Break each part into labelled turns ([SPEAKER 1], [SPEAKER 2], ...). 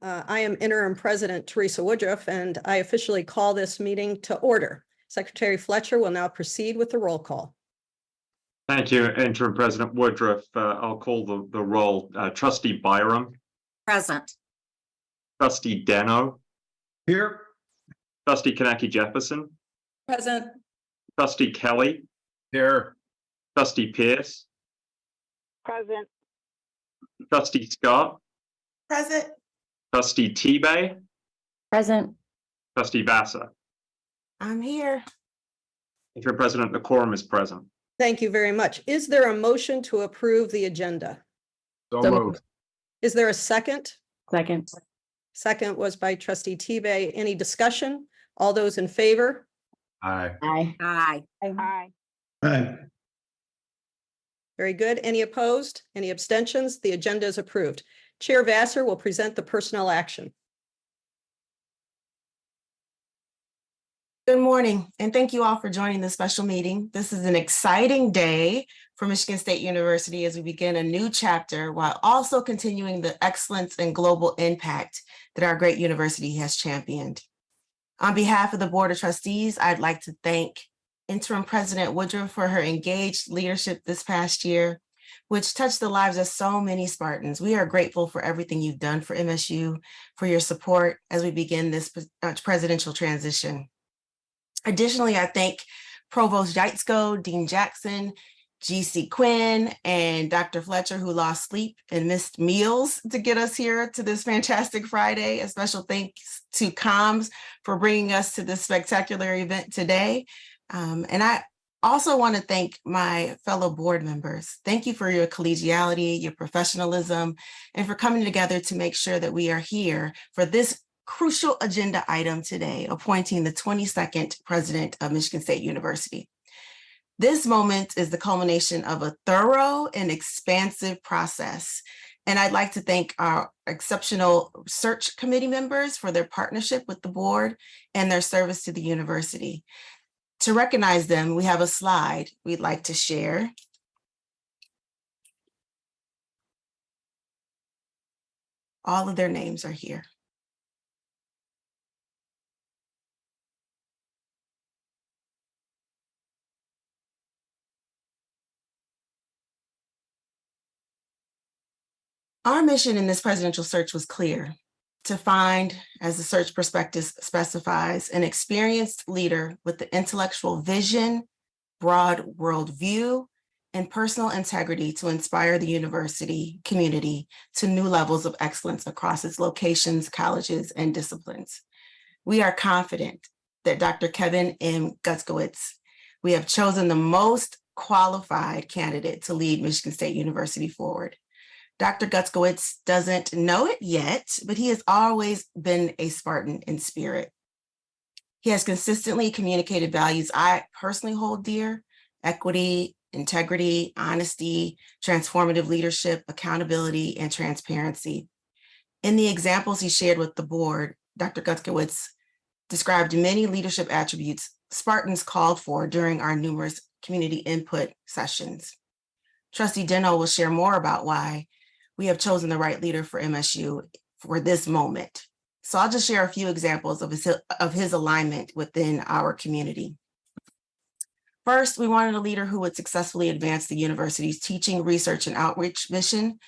[SPEAKER 1] I am Interim President Theresa Woodruff, and I officially call this meeting to order. Secretary Fletcher will now proceed with the roll call.
[SPEAKER 2] Thank you, Interim President Woodruff. I'll call the roll. Trustee Byram.
[SPEAKER 3] Present.
[SPEAKER 2] Trustee Deno.
[SPEAKER 4] Here.
[SPEAKER 2] Trustee Kaneki Jefferson.
[SPEAKER 3] Present.
[SPEAKER 2] Trustee Kelly.
[SPEAKER 4] Here.
[SPEAKER 2] Trustee Pierce.
[SPEAKER 5] Present.
[SPEAKER 2] Trustee Scott.
[SPEAKER 3] Present.
[SPEAKER 2] Trustee Tebay.
[SPEAKER 6] Present.
[SPEAKER 2] Trustee Vassar.
[SPEAKER 3] I'm here.
[SPEAKER 2] Interim President, the quorum is present.
[SPEAKER 1] Thank you very much. Is there a motion to approve the agenda?
[SPEAKER 4] So
[SPEAKER 6] So
[SPEAKER 4] moved.
[SPEAKER 1] Is there a second?
[SPEAKER 6] Second.
[SPEAKER 1] Second was by Trustee Tebay. Any discussion? All those in favor?
[SPEAKER 4] Aye.
[SPEAKER 6] Aye.
[SPEAKER 3] Aye.
[SPEAKER 5] Aye.
[SPEAKER 4] Aye.
[SPEAKER 1] Very good. Any opposed? Any abstentions? The agenda is approved. Chair Vassar will present the personnel action.
[SPEAKER 7] Good morning, and thank you all for joining this special meeting. This is an exciting day for Michigan State University as we begin a new chapter while also continuing the excellence and global impact that our great university has championed. On behalf of the Board of Trustees, I'd like to thank Interim President Woodruff for her engaged leadership this past year, which touched the lives of so many Spartans. We are grateful for everything you've done for MSU, for your support as we begin this presidential transition. Additionally, I thank Provost Yaitzko, Dean Jackson, GC Quinn, and Dr. Fletcher, who lost sleep and missed meals to get us here to this fantastic Friday. A special thanks to Comms for bringing us to this spectacular event today. And I also want to thank my fellow board members. Thank you for your collegiality, your professionalism, and for coming together to make sure that we are here for this crucial agenda item today, appointing the 22nd president of Michigan State University. This moment is the culmination of a thorough and expansive process. And I'd like to thank our exceptional search committee members for their partnership with the board and their service to the university. To recognize them, we have a slide we'd like to share. All of their names are here. Our mission in this presidential search was clear: to find, as the search prospectus specifies, an experienced leader with the intellectual vision, broad worldview, and personal integrity to inspire the university community to new levels of excellence across its locations, colleges, and disciplines. We are confident that Dr. Kevin M. Guskiewicz, we have chosen the most qualified candidate to lead Michigan State University forward. Dr. Guskiewicz doesn't know it yet, but he has always been a Spartan in spirit. He has consistently communicated values I personally hold dear: equity, integrity, honesty, transformative leadership, accountability, and transparency. In the examples he shared with the board, Dr. Guskiewicz described many leadership attributes Spartans called for during our numerous community input sessions. Trustee Deno will share more about why we have chosen the right leader for MSU for this moment. So I'll just share a few examples of his alignment within our community. First, we wanted a leader who would successfully advance the university's teaching, research, and outreach mission.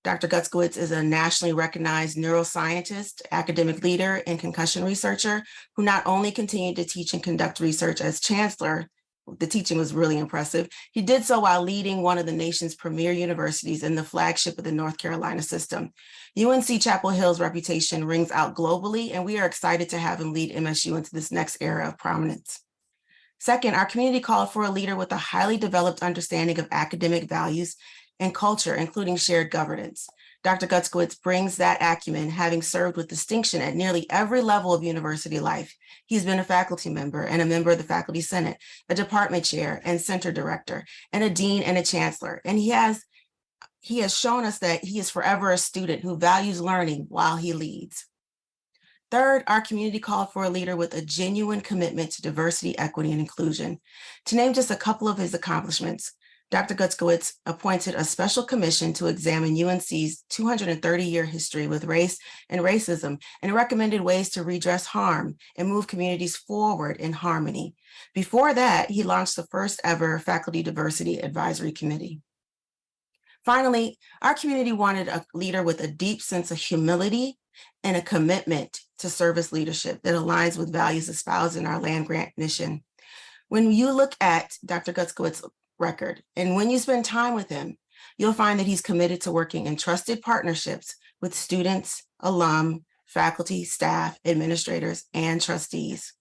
[SPEAKER 7] Dr. Guskiewicz is a nationally recognized neuroscientist, academic leader, and concussion researcher who not only continued to teach and conduct research as chancellor. The teaching was really impressive. He did so while leading one of the nation's premier universities and the flagship of the North Carolina system. UNC Chapel Hill's reputation rings out globally, and we are excited to have him lead MSU into this next era of prominence. Second, our community called for a leader with a highly developed understanding of academic values and culture, including shared governance. Dr. Guskiewicz brings that acumen, having served with distinction at nearly every level of university life. He's been a faculty member and a member of the Faculty Senate, a department chair and center director, and a dean and a chancellor. And he has shown us that he is forever a student who values learning while he leads. Third, our community called for a leader with a genuine commitment to diversity, equity, and inclusion. To name just a couple of his accomplishments, Dr. Guskiewicz appointed a special commission to examine UNC's 230-year history with race and racism and recommended ways to redress harm and move communities forward in harmony. Before that, he launched the first ever Faculty Diversity Advisory Committee. Finally, our community wanted a leader with a deep sense of humility and a commitment to service leadership that aligns with values espoused in our land-grant mission. When you look at Dr. Guskiewicz's record, and when you spend time with him, you'll find that he's committed to working in trusted partnerships with students, alum, faculty, staff, administrators, and trustees.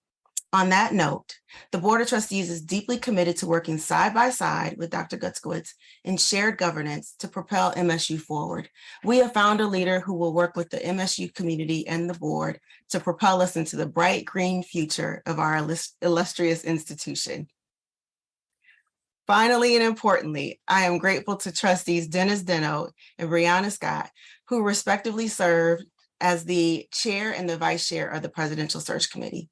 [SPEAKER 7] On that note, the Board of Trustees is deeply committed to working side by side with Dr. Guskiewicz in shared governance to propel MSU forward. We have found a leader who will work with the MSU community and the board to propel us into the bright green future of our illustrious institution. Finally and importantly, I am grateful to trustees Dennis Deno and Brianna Scott, who respectively served as the chair and the vice chair of the Presidential Search Committee.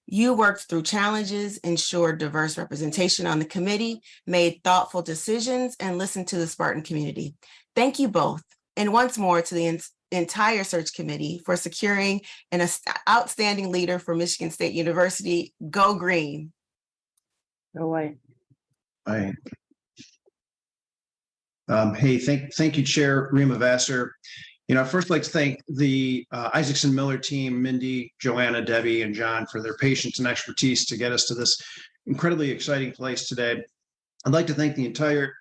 [SPEAKER 7] You worked through challenges, ensured diverse representation on the committee, made thoughtful decisions, and listened to the Spartan community. Thank you both. And once more to the entire search committee for securing an outstanding leader for Michigan State University. Go Green.
[SPEAKER 6] Go white.
[SPEAKER 4] Aye. Hey, thank you, Chair Rima Vassar. I'd first like to thank the Isaacson Miller team, Mindy, Joanna, Debbie, and John for their patience and expertise to get us to this incredibly exciting place today. I'd like to thank the entire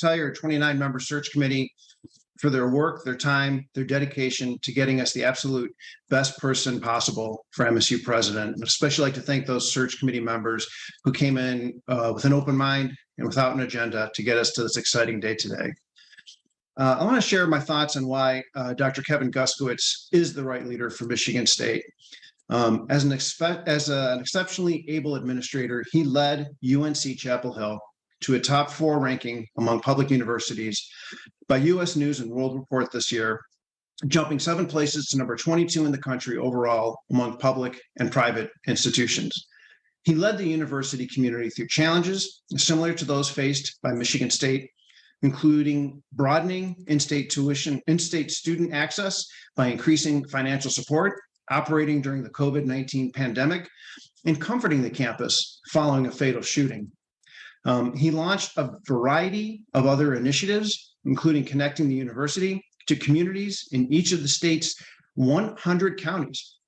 [SPEAKER 4] 29-member search committee for their work, their time, their dedication to getting us the absolute best person possible for MSU president. I'd especially like to thank those search committee members who came in with an open mind and without an agenda to get us to this exciting day today. I want to share my thoughts on why Dr. Kevin Guskiewicz is the right leader for Michigan State. As an exceptionally able administrator, he led UNC Chapel Hill to a top 4 ranking among public universities by U.S. News and World Report this year, jumping 7 places to number 22 in the country overall among public and private institutions. He led the university community through challenges similar to those faced by Michigan State, including broadening in-state student access by increasing financial support, operating during the COVID-19 pandemic, and comforting the campus following a fatal shooting. He launched a variety of other initiatives, including connecting the university to communities in each of the state's 100 counties,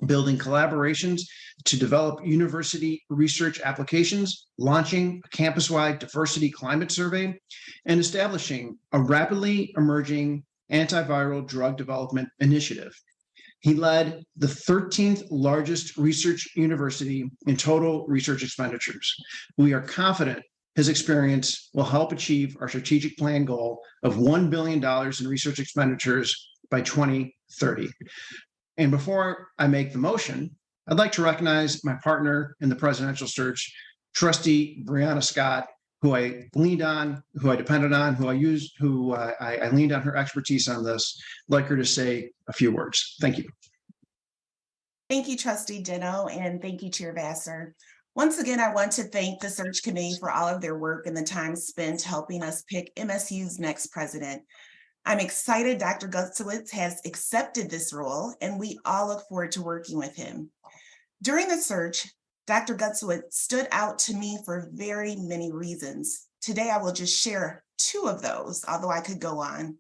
[SPEAKER 4] building collaborations to develop university research applications, launching a campus-wide diversity climate survey, and establishing a rapidly emerging antiviral drug development initiative. He led the 13th largest research university in total research expenditures. We are confident his experience will help achieve our strategic plan goal of $1 billion in research expenditures by 2030. And before I make the motion, I'd like to recognize my partner in the presidential search, Trustee Brianna Scott, who I leaned on, who I depended on, who I leaned on her expertise on this. I'd like her to say a few words. Thank you.
[SPEAKER 3] Thank you, Trustee Deno, and thank you, Chair Vassar. Once again, I want to thank the search committee for all of their work and the time spent helping us pick MSU's next president. I'm excited Dr. Guskiewicz has accepted this role, and we all look forward to working with him. During the search, Dr. Guskiewicz stood out to me for very many reasons. Today, I will just share 2 of those, although I could go on.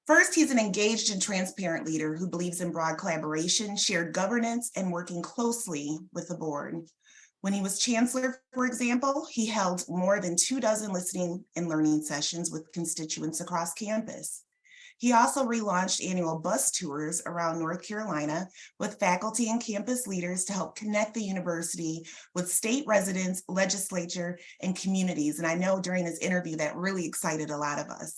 [SPEAKER 3] First, he's an engaged and transparent leader who believes in broad collaboration, shared governance, and working closely with the board. When he was chancellor, for example, he held more than 24 listening and learning sessions with constituents across campus. He also relaunched annual bus tours around North Carolina with faculty and campus leaders to help connect the university with state residents, legislature, and communities. And I know during this interview that really excited a lot of us.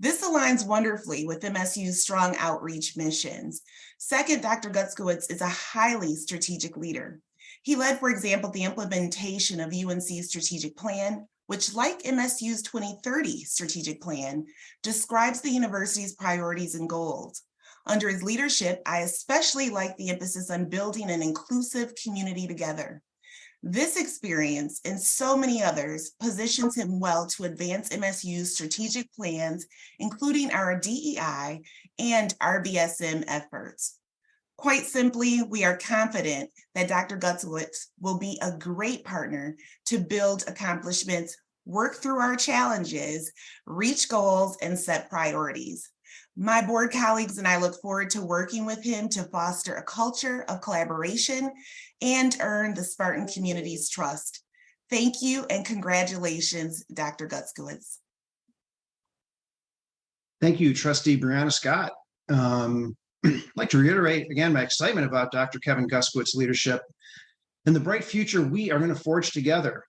[SPEAKER 3] This aligns wonderfully with MSU's strong outreach missions. Second, Dr. Guskiewicz is a highly strategic leader. He led, for example, the implementation of UNC's strategic plan, which, like MSU's 2030 strategic plan, describes the university's priorities and goals. Under his leadership, I especially like the emphasis on building an inclusive community together. This experience and so many others positions him well to advance MSU's strategic plans, including our DEI and RBSM efforts. Quite simply, we are confident that Dr. Guskiewicz will be a great partner to build accomplishments, work through our challenges, reach goals, and set priorities. My board colleagues and I look forward to working with him to foster a culture of collaboration and earn the Spartan community's trust. Thank you and congratulations, Dr. Guskiewicz.
[SPEAKER 4] Thank you, Trustee Brianna Scott. I'd like to reiterate again my excitement about Dr. Kevin Guskiewicz's leadership and the bright future we are going to forge together.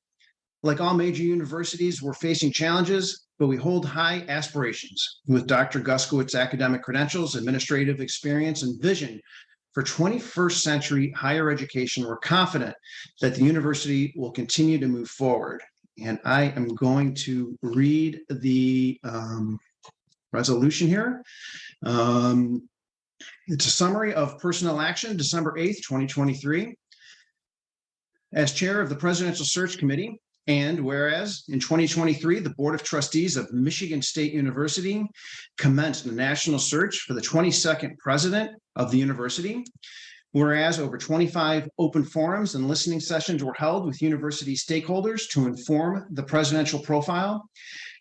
[SPEAKER 4] Like all major universities, we're facing challenges, but we hold high aspirations. With Dr. Guskiewicz's academic credentials, administrative experience, and vision for 21st century higher education, we're confident that the university will continue to move forward. And I am going to read the resolution here. It's a summary of personnel action, December 8th, 2023. As chair of the Presidential Search Committee, and whereas in 2023, the Board of Trustees of Michigan State University commenced a national search for the 22nd president of the university. Whereas over 25 open forums and listening sessions were held with university stakeholders to inform the presidential profile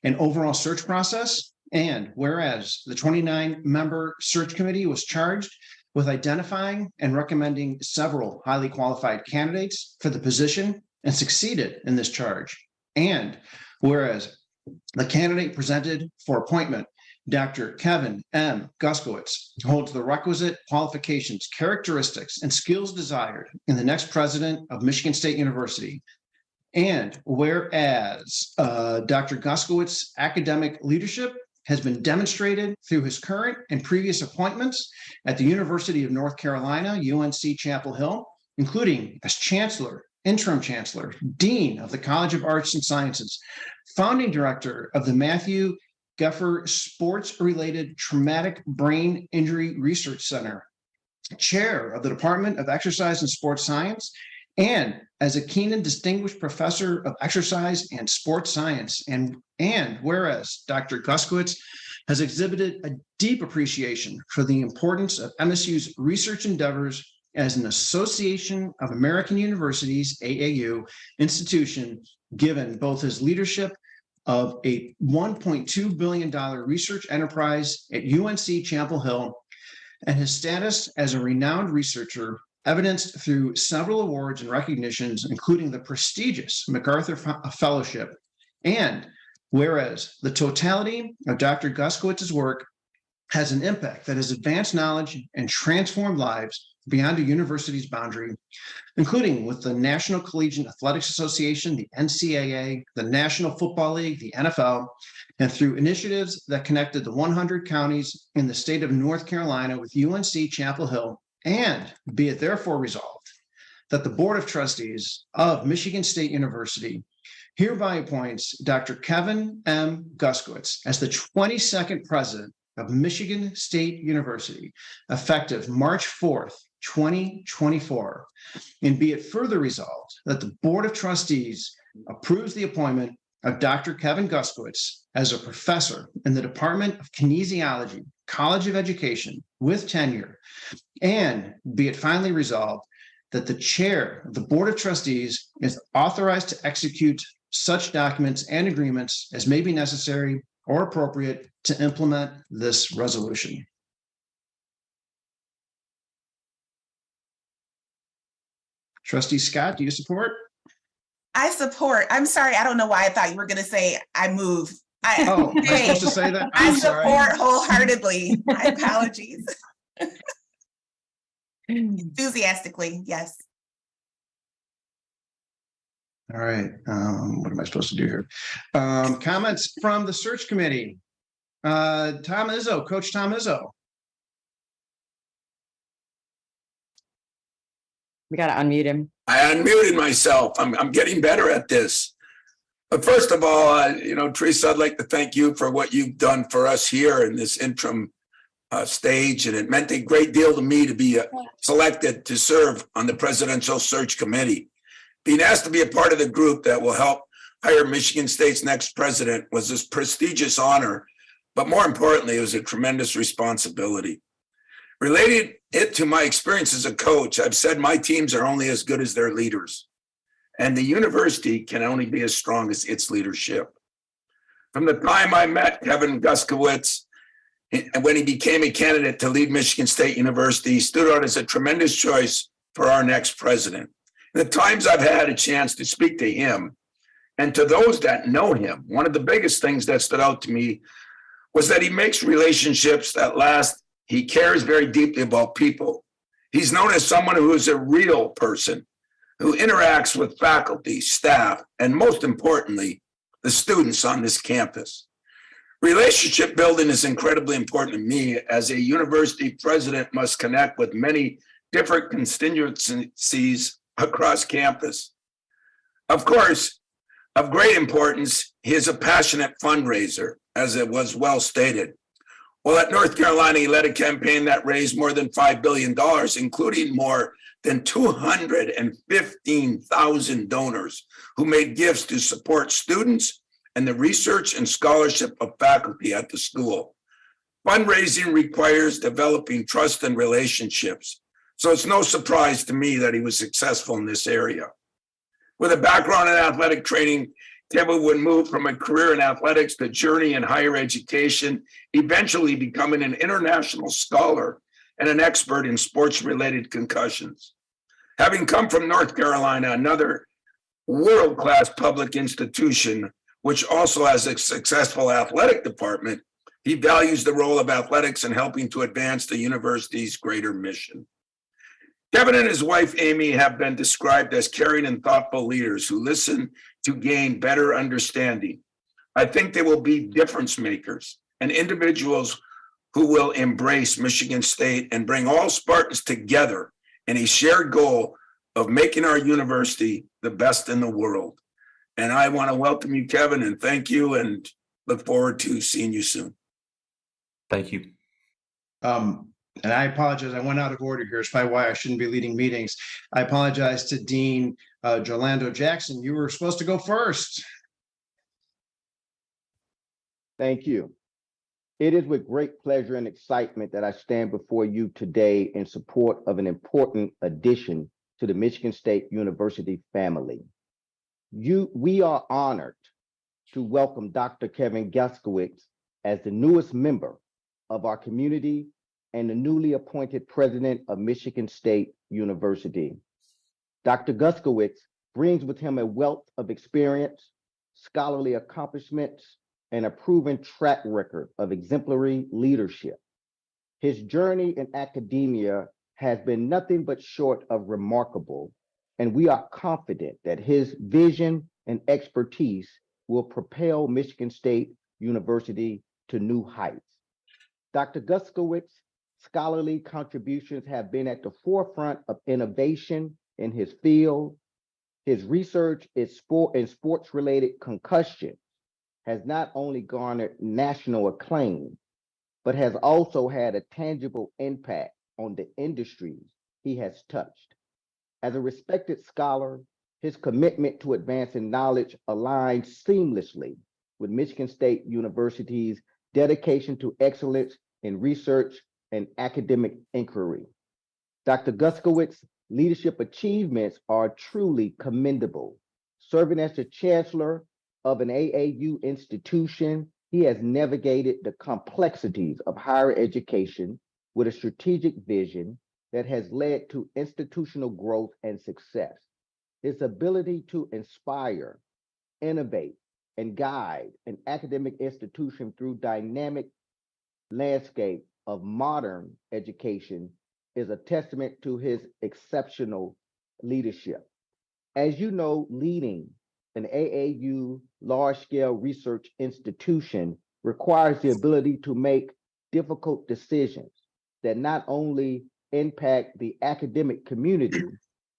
[SPEAKER 4] and overall search process. And whereas the 29-member search committee was charged with identifying and recommending several highly qualified candidates for the position and succeeded in this charge. And whereas the candidate presented for appointment, Dr. Kevin M. Guskiewicz, holds the requisite qualifications, characteristics, and skills desired in the next president of Michigan State University. And whereas Dr. Guskiewicz's academic leadership has been demonstrated through his current and previous appointments at the University of North Carolina, UNC Chapel Hill, including as chancellor, interim chancellor, dean of the College of Arts and Sciences, founding director of the Matthew Geffer Sports-Related Traumatic Brain Injury Research Center, chair of the Department of Exercise and Sports Science, and as a Keenan Distinguished Professor of Exercise and Sports Science. And whereas Dr. Guskiewicz has exhibited a deep appreciation for the importance of MSU's research endeavors as an Association of American Universities, AAU, institution, given both his leadership of a $1.2 billion research enterprise at UNC Chapel Hill and his status as a renowned researcher, evidenced through several awards and recognitions, including the prestigious MacArthur Fellowship. And whereas the totality of Dr. Guskiewicz's work has an impact that has advanced knowledge and transformed lives beyond a university's boundary, including with the National Collegiate Athletics Association, the NCAA, the National Football League, the NFL, and through initiatives that connected the 100 counties in the state of North Carolina with UNC Chapel Hill. And be it therefore resolved that the Board of Trustees of Michigan State University hereby appoints Dr. Kevin M. Guskiewicz as the 22nd president of Michigan State University, effective March 4th, 2024. And be it further resolved that the Board of Trustees approves the appointment of Dr. Kevin Guskiewicz as a professor in the Department of Kinesiology, College of Education, with tenure. And be it finally resolved that the chair of the Board of Trustees is authorized to execute such documents and agreements as may be necessary or appropriate to implement this resolution. Trustee Scott, do you support?
[SPEAKER 3] I support. I'm sorry, I don't know why I thought you were going to say I move.
[SPEAKER 4] Oh, am I supposed to say that?
[SPEAKER 3] I
[SPEAKER 4] I'm sorry.
[SPEAKER 3] support wholeheartedly. My apologies. Enthusiastically, yes.
[SPEAKER 4] All right. What am I supposed to do here? Comments from the search committee. Tom Izzo, Coach Tom Izzo.
[SPEAKER 6] We got to unmute him.
[SPEAKER 8] I unmuted myself. I'm getting better at this. But first of all, Theresa, I'd like to thank you for what you've done for us here in this interim stage. And it meant a great deal to me to be selected to serve on the Presidential Search Committee. Being asked to be a part of the group that will help hire Michigan State's next president was this prestigious honor, but more importantly, it was a tremendous responsibility. Related it to my experience as a coach, I've said my teams are only as good as their leaders, and the university can only be as strong as its leadership. From the time I met Kevin Guskiewicz, and when he became a candidate to lead Michigan State University, he stood out as a tremendous choice for our next president. The times I've had a chance to speak to him and to those that know him, one of the biggest things that stood out to me was that he makes relationships that last. He cares very deeply about people. He's known as someone who is a real person, who interacts with faculty, staff, and most importantly, the students on this campus. Relationship building is incredibly important to me, as a university president must connect with many different constituencies across campus. Of course, of great importance, he is a passionate fundraiser, as it was well stated. Well, at North Carolina, he led a campaign that raised more than $5 billion, including more than 215,000 donors who made gifts to support students and the research and scholarship of faculty at the school. Fundraising requires developing trust and relationships, so it's no surprise to me that he was successful in this area. With a background in athletic training, Kevin would move from a career in athletics to journey in higher education, eventually becoming an international scholar and an expert in sports-related concussions. Having come from North Carolina, another world-class public institution, which also has a successful athletic department, he values the role of athletics in helping to advance the university's greater mission. Kevin and his wife, Amy, have been described as caring and thoughtful leaders who listen to gain better understanding. I think they will be difference makers and individuals who will embrace Michigan State and bring all Spartans together in a shared goal of making our university the best in the world. And I want to welcome you, Kevin, and thank you, and look forward to seeing you soon.
[SPEAKER 2] Thank you.
[SPEAKER 4] And I apologize, I went out of order here. It's probably why I shouldn't be leading meetings. I apologize to Dean Jolando Jackson. You were supposed to go first.
[SPEAKER 9] Thank you. It is with great pleasure and excitement that I stand before you today in support of an important addition to the Michigan State University family. We are honored to welcome Dr. Kevin Guskiewicz as the newest member of our community and the newly appointed president of Michigan State University. Dr. Guskiewicz brings with him a wealth of experience, scholarly accomplishments, and a proven track record of exemplary leadership. His journey in academia has been nothing but short of remarkable, and we are confident that his vision and expertise will propel Michigan State University to new heights. Dr. Guskiewicz's scholarly contributions have been at the forefront of innovation in his field. His research in sports-related concussion has not only garnered national acclaim, but has also had a tangible impact on the industries he has touched. As a respected scholar, his commitment to advancing knowledge aligns seamlessly with Michigan State University's dedication to excellence in research and academic inquiry. Dr. Guskiewicz's leadership achievements are truly commendable. Serving as the chancellor of an AAU institution, he has navigated the complexities of higher education with a strategic vision that has led to institutional growth and success. His ability to inspire, innovate, and guide an academic institution through dynamic landscape of modern education is a testament to his exceptional leadership. As you know, leading an AAU large-scale research institution requires the ability to make difficult decisions that not only impact the academic community,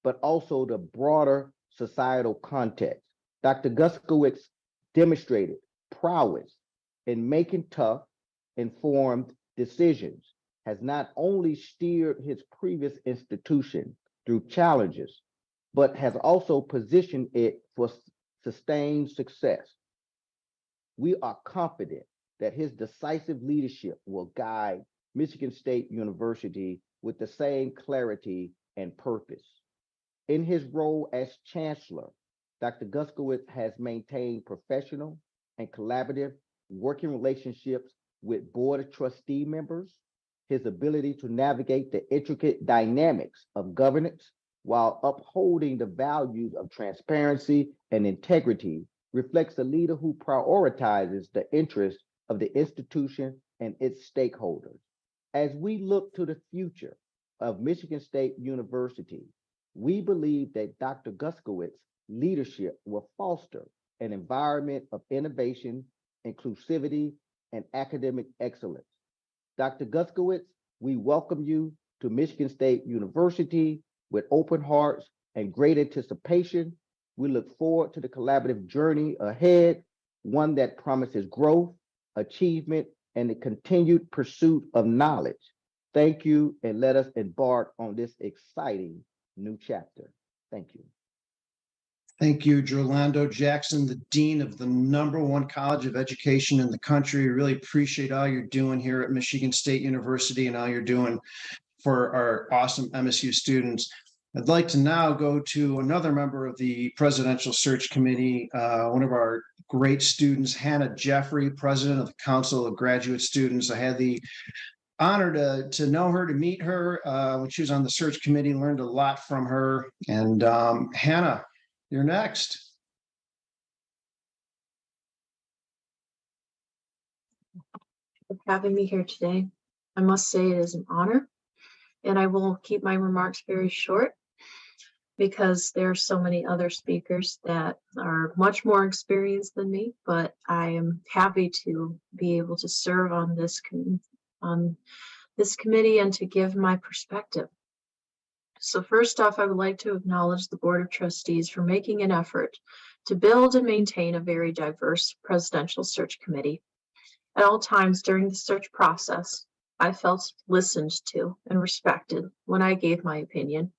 [SPEAKER 9] but also the broader societal context. Dr. Guskiewicz demonstrated prowess in making tough, informed decisions, has not only steered his previous institution through challenges, but has also positioned it for sustained success. We are confident that his decisive leadership will guide Michigan State University with the same clarity and purpose. In his role as chancellor, Dr. Guskiewicz has maintained professional and collaborative working relationships with Board of Trustee members. His ability to navigate the intricate dynamics of governance while upholding the values of transparency and integrity reflects a leader who prioritizes the interests of the institution and its stakeholders. As we look to the future of Michigan State University, we believe that Dr. Guskiewicz's leadership will foster an environment of innovation, inclusivity, and academic excellence. Dr. Guskiewicz, we welcome you to Michigan State University with open hearts and great anticipation. We look forward to the collaborative journey ahead, one that promises growth, achievement, and the continued pursuit of knowledge. Thank you, and let us embark on this exciting new chapter. Thank you.
[SPEAKER 4] Thank you, Gerlando Jackson, the Dean of the #1 college of education in the country. Really appreciate all you're doing here at Michigan State University and all you're doing for our awesome MSU students. I'd like to now go to another member of the Presidential Search Committee, one of our great students, Hannah Jeffrey, President of the Council of Graduate Students. I had the honor to know her, to meet her when she was on the search committee, learned a lot from her. And Hannah, you're next.
[SPEAKER 10] For having me here today. I must say it is an honor, and I will keep my remarks very short because there are so many other speakers that are much more experienced than me, but I am happy to be able to serve on this committee and to give my perspective. So first off, I would like to acknowledge the Board of Trustees for making an effort to build and maintain a very diverse presidential search committee. At all times during the search process, I felt listened to and respected when I gave my opinion.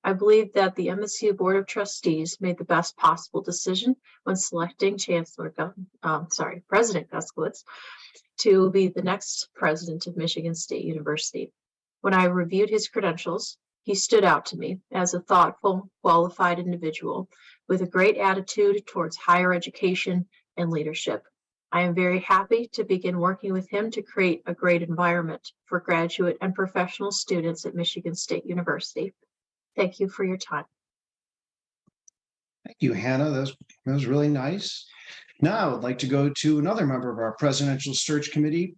[SPEAKER 10] I believe that the MSU Board of Trustees made the best possible decision when selecting President Guskiewicz to be the next president of Michigan State University. When I reviewed his credentials, he stood out to me as a thoughtful, qualified individual with a great attitude towards higher education and leadership. I am very happy to begin working with him to create a great environment for graduate and professional students at Michigan State University. Thank you for your time.
[SPEAKER 4] Thank you, Hannah. That was really nice. Now I would like to go to another member of our Presidential Search Committee,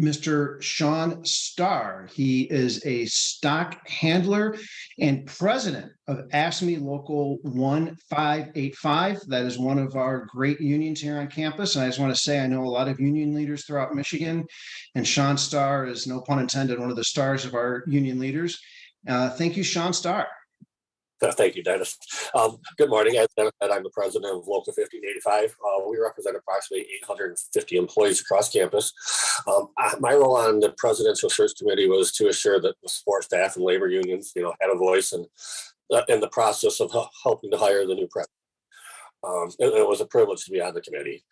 [SPEAKER 4] Mr. Sean Starr. He is a stock handler and president of AFSCME Local 1585. That is one of our great unions here on campus. And I just want to say, I know a lot of union leaders throughout Michigan, and Sean Starr is, no pun intended, one of the stars of our union leaders. Thank you, Sean Starr.
[SPEAKER 11] Thank you, Dennis. Good morning. As Dennis said, I'm the president of Local 1585. We represent approximately 850 employees across campus. My role on the Presidential Search Committee was to assure that the support staff and labor unions, had a voice in the process of helping to hire the new president. It was a privilege to be on the committee.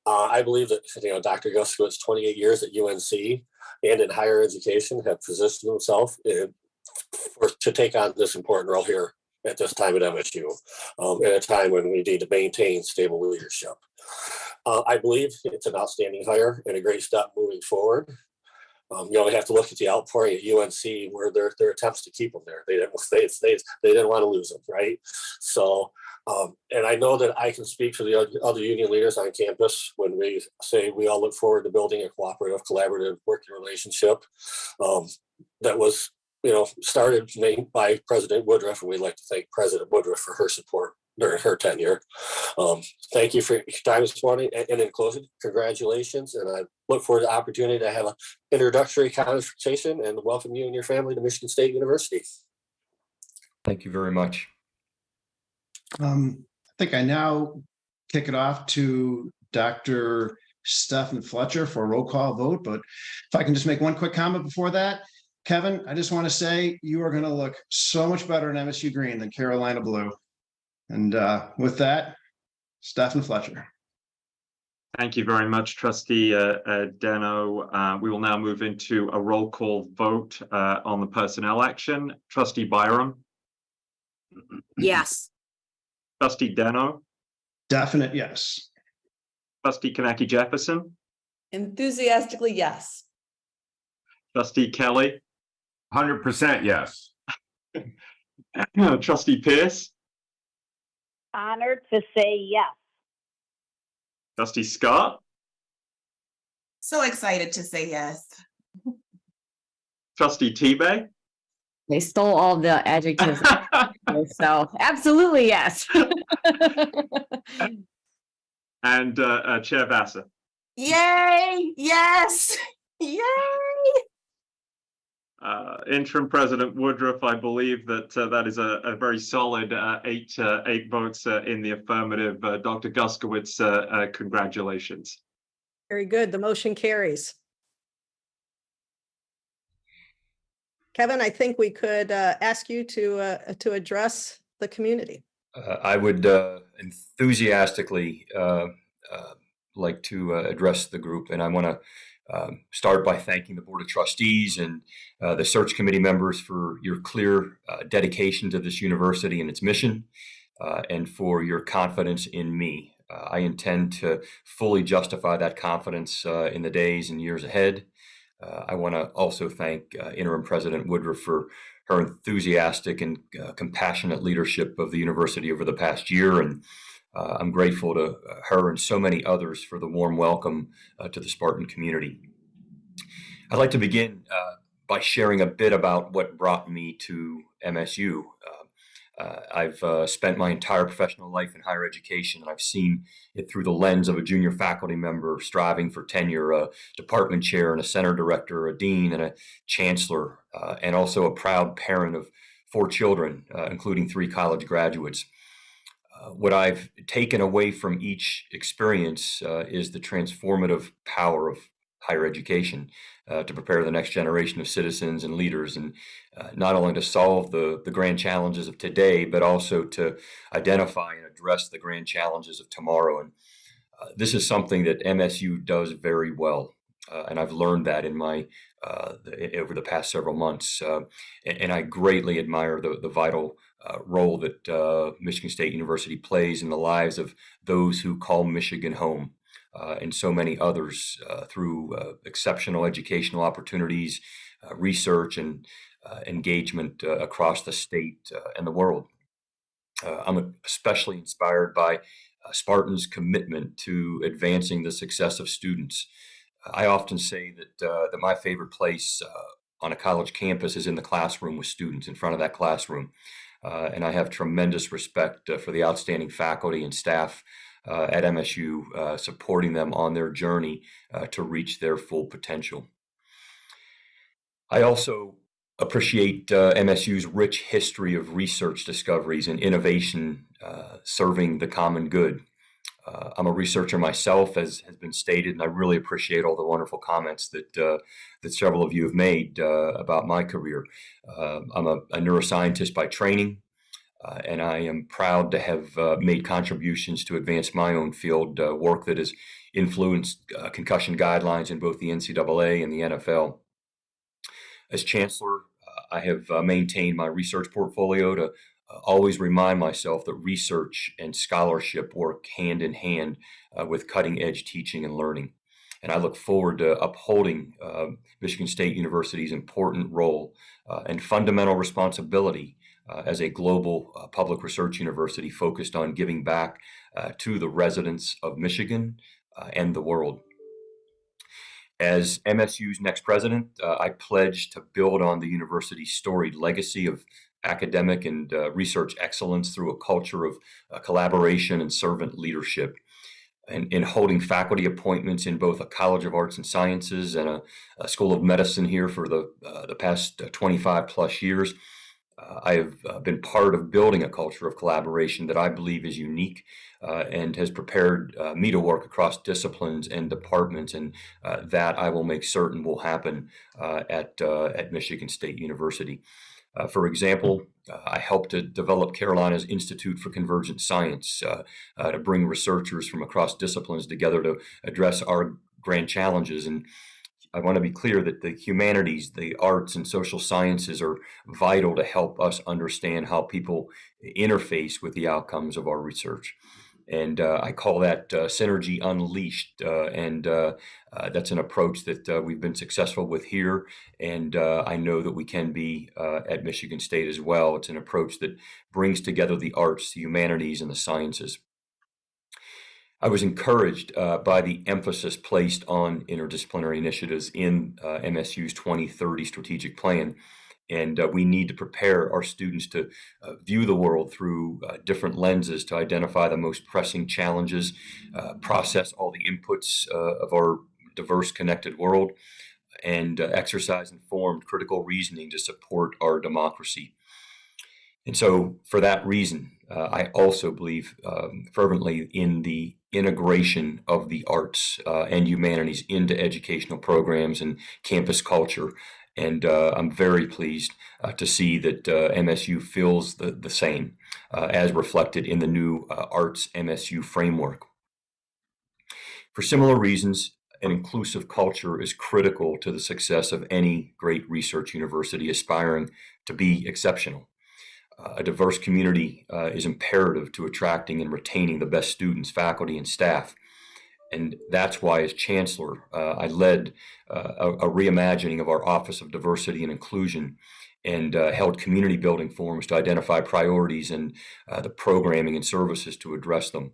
[SPEAKER 11] I believe that Dr. Guskiewicz, 28 years at UNC and in higher education, have positioned himself to take on this important role here at this time at MSU, at a time when we need to maintain stable leadership. I believe it's an outstanding hire and a great step moving forward. We have to look at the outpouring at UNC where their attempts to keep them there. They didn't want to lose them, right? So, and I know that I can speak for the other union leaders on campus when we say we all look forward to building a cooperative, collaborative working relationship that was started by President Woodruff, and we'd like to thank President Woodruff for her support during her tenure. Thank you for your time this morning. And in closing, congratulations. And I look forward to the opportunity to have an introductory conversation and welcome you and your family to Michigan State University.
[SPEAKER 12] Thank you very much.
[SPEAKER 4] I think I now kick it off to Dr. Stephen Fletcher for a roll call vote. But if I can just make one quick comment before that. Kevin, I just want to say you are going to look so much better in MSU green than Carolina blue. And with that, Stephen Fletcher.
[SPEAKER 2] Thank you very much, Trustee Deno. We will now move into a roll call vote on the personnel action. Trustee Byram.
[SPEAKER 6] Yes.
[SPEAKER 2] Trustee Deno.
[SPEAKER 4] Definite yes.
[SPEAKER 2] Trustee Kaneki Jefferson.
[SPEAKER 6] Enthusiastically, yes.
[SPEAKER 2] Trustee Kelly.
[SPEAKER 13] 100% yes.
[SPEAKER 2] Trustee Pierce.
[SPEAKER 5] Honored to say yes.
[SPEAKER 2] Trustee Scott.
[SPEAKER 3] So excited to say yes.
[SPEAKER 2] Trustee Tebay.
[SPEAKER 6] They stole all the adjectives. So absolutely, yes.
[SPEAKER 2] And Chair Vassar.
[SPEAKER 7] Yay, yes, yay.
[SPEAKER 2] Interim President Woodruff, I believe that that is a very solid eight votes in the affirmative. Dr. Guskiewicz, congratulations.
[SPEAKER 1] Very good. The motion carries. Kevin, I think we could ask you to address the community.
[SPEAKER 12] I would enthusiastically like to address the group, and I want to start by thanking the Board of Trustees and the search committee members for your clear dedication to this university and its mission, and for your confidence in me. I intend to fully justify that confidence in the days and years ahead. I want to also thank Interim President Woodruff for her enthusiastic and compassionate leadership of the university over the past year, and I'm grateful to her and so many others for the warm welcome to the Spartan community. I'd like to begin by sharing a bit about what brought me to MSU. I've spent my entire professional life in higher education, and I've seen it through the lens of a junior faculty member striving for tenure, a department chair and a center director, a dean and a chancellor, and also a proud parent of 4 children, including 3 college graduates. What I've taken away from each experience is the transformative power of higher education to prepare the next generation of citizens and leaders, and not only to solve the grand challenges of today, but also to identify and address the grand challenges of tomorrow. And this is something that MSU does very well, and I've learned that in my over the past several months. And I greatly admire the vital role that Michigan State University plays in the lives of those who call Michigan home, and so many others through exceptional educational opportunities, research, and engagement across the state and the world. I'm especially inspired by Spartan's commitment to advancing the success of students. I often say that my favorite place on a college campus is in the classroom with students, in front of that classroom. And I have tremendous respect for the outstanding faculty and staff at MSU, supporting them on their journey to reach their full potential. I also appreciate MSU's rich history of research discoveries and innovation serving the common good. I'm a researcher myself, as has been stated, and I really appreciate all the wonderful comments that several of you have made about my career. I'm a neuroscientist by training, and I am proud to have made contributions to advance my own field, work that has influenced concussion guidelines in both the NCAA and the NFL. As chancellor, I have maintained my research portfolio to always remind myself that research and scholarship work hand in hand with cutting edge teaching and learning. And I look forward to upholding Michigan State University's important role and fundamental responsibility as a global public research university focused on giving back to the residents of Michigan and the world. As MSU's next president, I pledge to build on the university's storied legacy of academic and research excellence through a culture of collaboration and servant leadership. And in holding faculty appointments in both a College of Arts and Sciences and a School of Medicine here for the past 25 plus years, I have been part of building a culture of collaboration that I believe is unique and has prepared me to work across disciplines and departments, and that I will make certain will happen at Michigan State University. For example, I helped to develop Carolina's Institute for Convergent Science to bring researchers from across disciplines together to address our grand challenges. And I want to be clear that the humanities, the arts, and social sciences are vital to help us understand how people interface with the outcomes of our research. And I call that Synergy Unleashed. And that's an approach that we've been successful with here. And I know that we can be at Michigan State as well. It's an approach that brings together the arts, the humanities, and the sciences. I was encouraged by the emphasis placed on interdisciplinary initiatives in MSU's 2030 strategic plan. And we need to prepare our students to view the world through different lenses to identify the most pressing challenges, process all the inputs of our diverse, connected world, and exercise informed critical reasoning to support our democracy. And so for that reason, I also believe fervently in the integration of the arts and humanities into educational programs and campus culture. And I'm very pleased to see that MSU feels the same as reflected in the new Arts MSU framework. For similar reasons, an inclusive culture is critical to the success of any great research university aspiring to be exceptional. A diverse community is imperative to attracting and retaining the best students, faculty, and staff. And that's why, as chancellor, I led a reimagining of our Office of Diversity and Inclusion and held community building forums to identify priorities and the programming and services to address them.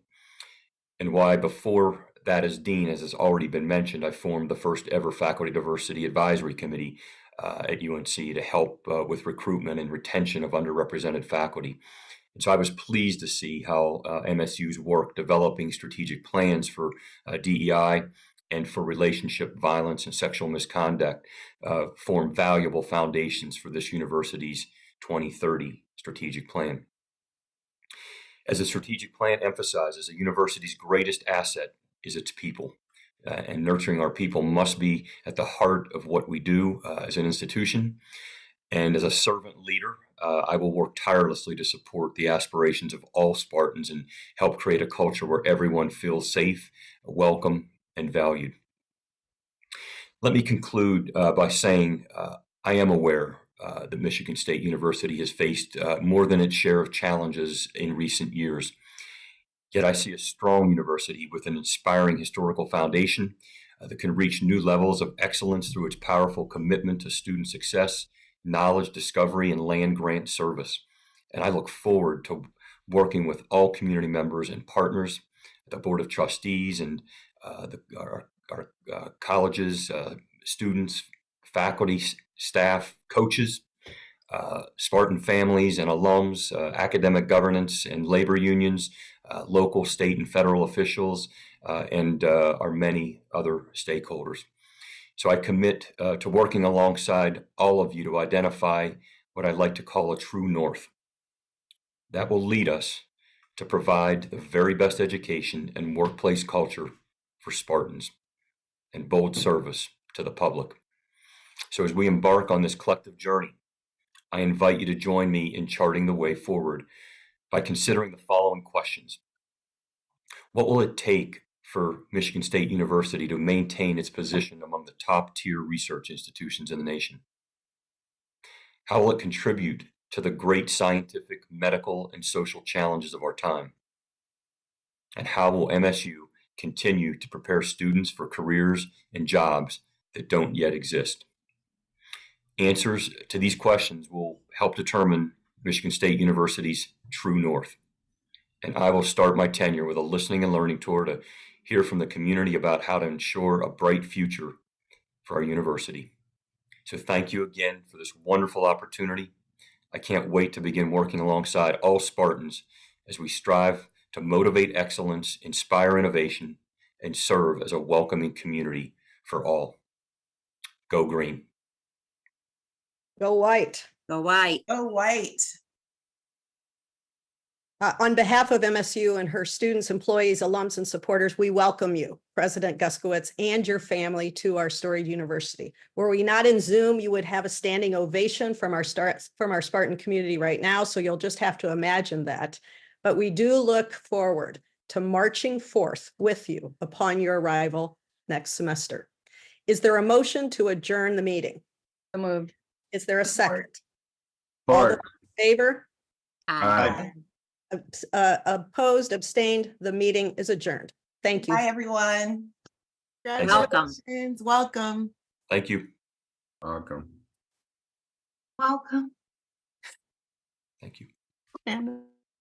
[SPEAKER 12] And why, before that, as dean, as has already been mentioned, I formed the first ever Faculty Diversity Advisory Committee at UNC to help with recruitment and retention of underrepresented faculty. And so I was pleased to see how MSU's work developing strategic plans for DEI and for relationship violence and sexual misconduct form valuable foundations for this university's 2030 strategic plan. As the strategic plan emphasizes, a university's greatest asset is its people. And nurturing our people must be at the heart of what we do as an institution. And as a servant leader, I will work tirelessly to support the aspirations of all Spartans and help create a culture where everyone feels safe, welcome, and valued. Let me conclude by saying I am aware that Michigan State University has faced more than its share of challenges in recent years. Yet I see a strong university with an inspiring historical foundation that can reach new levels of excellence through its powerful commitment to student success, knowledge discovery, and land grant service. And I look forward to working with all community members and partners, the Board of Trustees, and our colleges, students, faculty, staff, coaches, Spartan families and alums, academic governance and labor unions, local, state, and federal officials, and our many other stakeholders. So I commit to working alongside all of you to identify what I'd like to call a true north that will lead us to provide the very best education and workplace culture for Spartans and bold service to the public. So as we embark on this collective journey, I invite you to join me in charting the way forward by considering the following questions. What will it take for Michigan State University to maintain its position among the top tier research institutions in the nation? How will it contribute to the great scientific, medical, and social challenges of our time? And how will MSU continue to prepare students for careers and jobs that don't yet exist? Answers to these questions will help determine Michigan State University's true north. And I will start my tenure with a listening and learning tour to hear from the community about how to ensure a bright future for our university. So thank you again for this wonderful opportunity. I can't wait to begin working alongside all Spartans as we strive to motivate excellence, inspire innovation, and serve as a welcoming community for all. Go Green.
[SPEAKER 1] Go White.
[SPEAKER 14] Go white.
[SPEAKER 3] Go white.
[SPEAKER 1] On behalf of MSU and her students, employees, alums, and supporters, we welcome you, President Guskiewicz, and your family to our storied university. Were we not in Zoom, you would have a standing ovation from our Spartan community right now, so you'll just have to imagine that. But we do look forward to marching forth with you upon your arrival next semester. Is there a motion to adjourn the meeting?
[SPEAKER 6] So moved.
[SPEAKER 1] Is there a second? All those
[SPEAKER 13] Support.
[SPEAKER 1] in favor?
[SPEAKER 13] Aye.
[SPEAKER 1] Opposed, abstained, the meeting is adjourned. Thank you.
[SPEAKER 3] Bye, everyone.
[SPEAKER 14] Welcome.
[SPEAKER 7] Congratulations. Welcome.
[SPEAKER 12] Thank you.
[SPEAKER 13] Welcome.
[SPEAKER 10] Welcome.
[SPEAKER 12] Thank you.
[SPEAKER 7] And